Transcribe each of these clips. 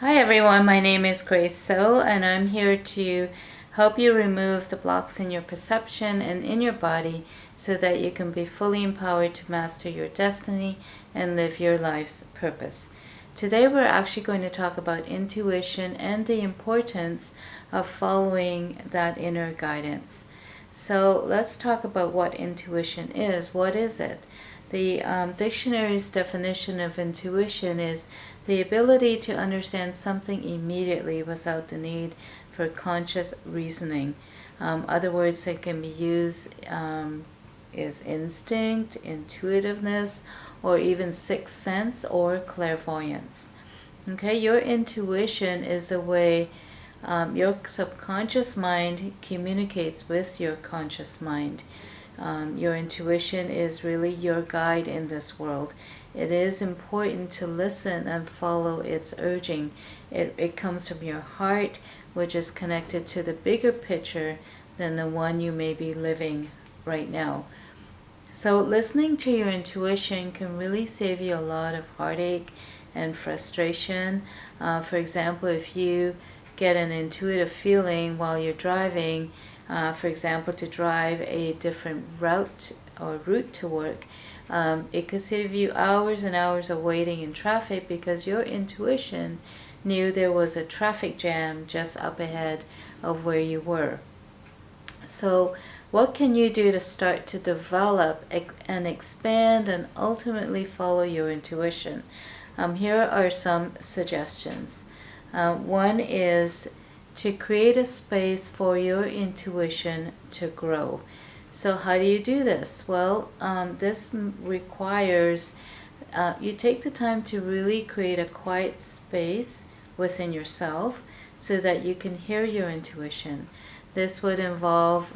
Hi everyone, my name is Grace So, and I'm here to help you remove the blocks in your perception and in your body so that you can be fully empowered to master your destiny and live your life's purpose. Today we're actually going to talk about intuition and the importance of following that inner guidance. So let's talk about what intuition is. What is it? The dictionary's definition of intuition is the ability to understand something immediately without the need for conscious reasoning. Other words that can be used is instinct, intuitiveness, or even sixth sense or clairvoyance. Okay, your intuition is the way your subconscious mind communicates with your conscious mind. Your intuition is really your guide in this world. It is important to listen and follow its urging. It comes from your heart, which is connected to the bigger picture than the one you may be living right now. So listening to your intuition can really save you a lot of heartache and frustration. For example, if you get an intuitive feeling while you're driving, for example, to drive a different route to work, it could save you hours and hours of waiting in traffic because your intuition knew there was a traffic jam just up ahead of where you were. So what can you do to start to develop and expand and ultimately follow your intuition? Here are some suggestions. One is to create a space for your intuition to grow. So how do you do this? Well, this requires you take the time to really create a quiet space within yourself so that you can hear your intuition. This would involve,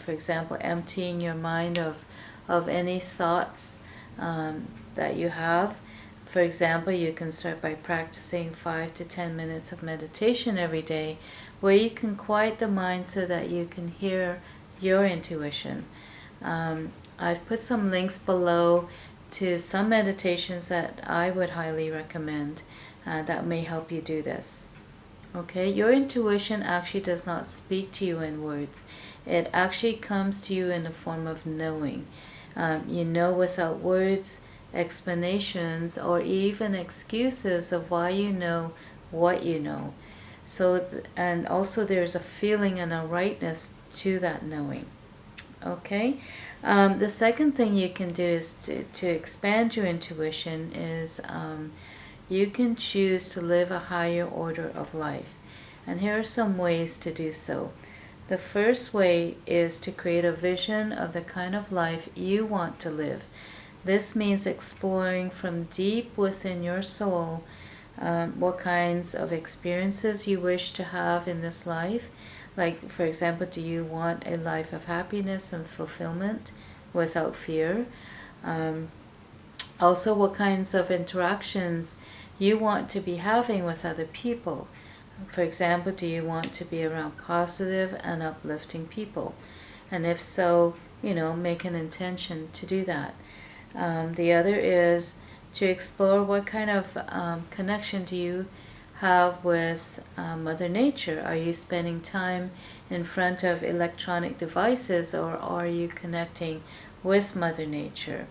for example, emptying your mind of any thoughts that you have. For example, you can start by practicing 5 to 10 minutes of meditation every day where you can quiet the mind so that you can hear your intuition. I've put some links below to some meditations that I would highly recommend that may help you do this. Okay, your intuition actually does not speak to you in words. It actually comes to you in the form of knowing. You know without words, explanations, or even excuses of why you know what you know. So, and also there's a feeling and a rightness to that knowing. Okay, the second thing you can do is to expand your intuition is you can choose to live a higher order of life. And here are some ways to do so. The first way is to create a vision of the kind of life you want to live. This means exploring from deep within your soul what kinds of experiences you wish to have in this life. Like, for example, do you want a life of happiness and fulfillment without fear? Also, what kinds of interactions you want to be having with other people. For example, do you want to be around positive and uplifting people? And if so, make an intention to do that. The other is to explore what kind of connection do you have with Mother Nature. Are you spending time in front of electronic devices, or are you connecting with Mother Nature?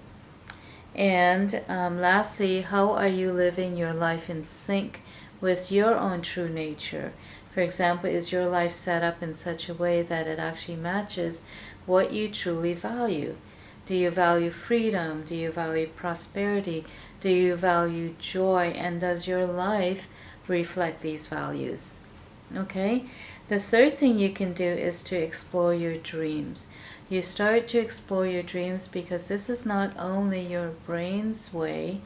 And lastly, how are you living your life in sync with your own true nature? For example, is your life set up in such a way that it actually matches what you truly value? Do you value freedom? Do you value prosperity? Do you value joy? And does your life reflect these values? Okay? The third thing you can do is to explore your dreams. You start to explore your dreams because this is not only your brain's way,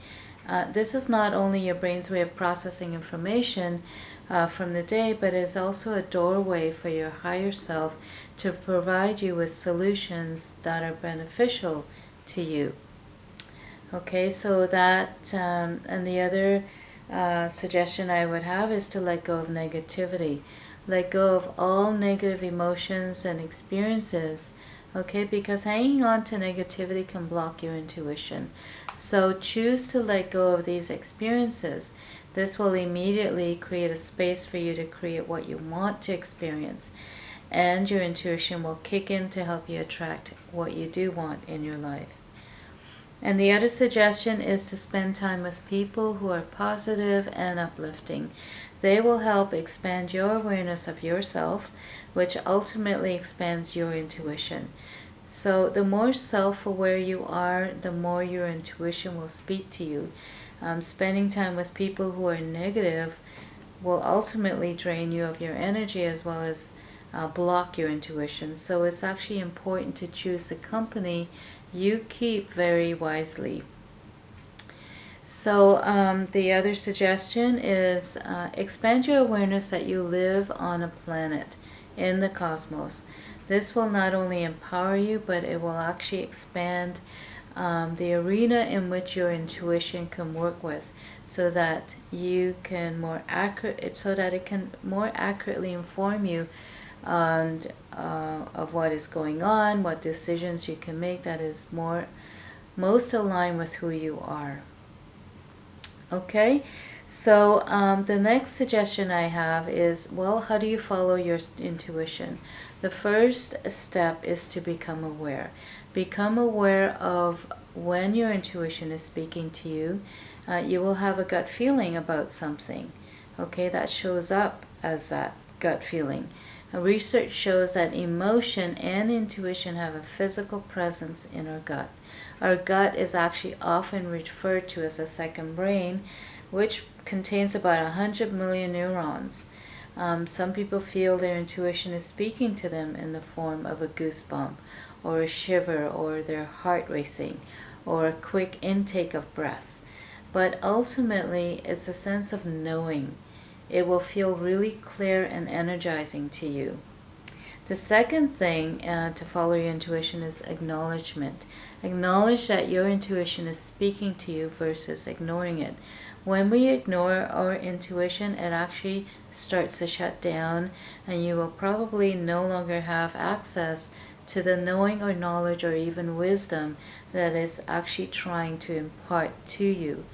of processing information from the day, but is also a doorway for your higher self to provide you with solutions that are beneficial to you. Okay, so that, and the other suggestion I would have is to let go of negativity. Let go of all negative emotions and experiences Okay, because hanging on to negativity can block your intuition. So choose to let go of these experiences. This will immediately create a space for you to create what you want to experience. And your intuition will kick in to help you attract what you do want in your life. And the other suggestion is to spend time with people who are positive and uplifting. They will help expand your awareness of yourself, which ultimately expands your intuition. So the more self-aware you are, the more your intuition will speak to you. Spending time with people who are negative will ultimately drain you of your energy, as well as block your intuition. So it's actually important to choose the company you keep very wisely. So the other suggestion is expand your awareness that you live on a planet in the cosmos. This will not only empower you, but it will actually expand the arena in which your intuition can work with, so that you can it can more accurately inform you and of what is going on, what decisions you can make that is most aligned with who you are. Okay, so the next suggestion I have is, well, how do you follow your intuition? The first step is to become aware. Become aware of when your intuition is speaking to you. You will have a gut feeling about something, okay, that shows up as that gut feeling. Research shows that emotion and intuition have a physical presence in our gut. Our gut is actually often referred to as a second brain, which contains about 100 million neurons. Some people feel their intuition is speaking to them in the form of a goosebump, or a shiver, or their heart racing, or a quick intake of breath. But ultimately, it's a sense of knowing. It will feel really clear and energizing to you. The second thing to follow your intuition is acknowledgement. Acknowledge that your intuition is speaking to you versus ignoring it. When we ignore our intuition, it actually starts to shut down, and you will probably no longer have access to the knowing or knowledge or even wisdom that is actually trying to impart to you.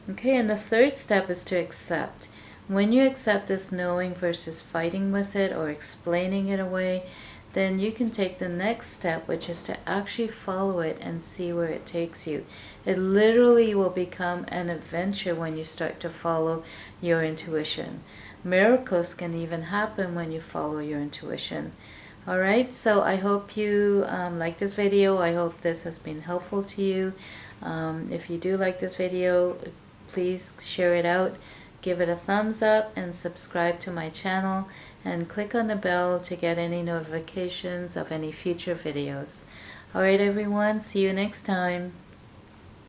Okay, and the third step is to accept. When you accept this knowing versus fighting with it or explaining it away, then you can take the next step, which is to actually follow it and see where it takes you. It literally will become an adventure when you start to follow your intuition. Miracles can even happen when you follow your intuition. Alright, so I hope you like this video. I hope this has been helpful to you. If you do like this video, please share it out. Give it a thumbs up and subscribe to my channel, and click on the bell to get any notifications of any future videos. Alright everyone, see you next time.